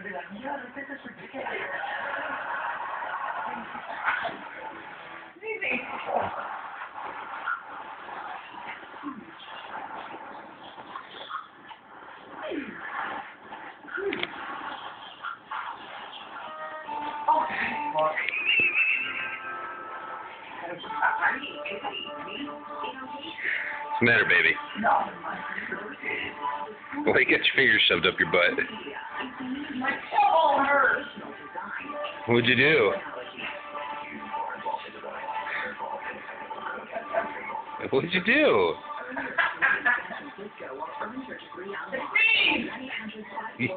What's the matter, baby? Why you got your fingers shoved up your butt? My tailbone hurts. What'd you do? What'd you do? It's me!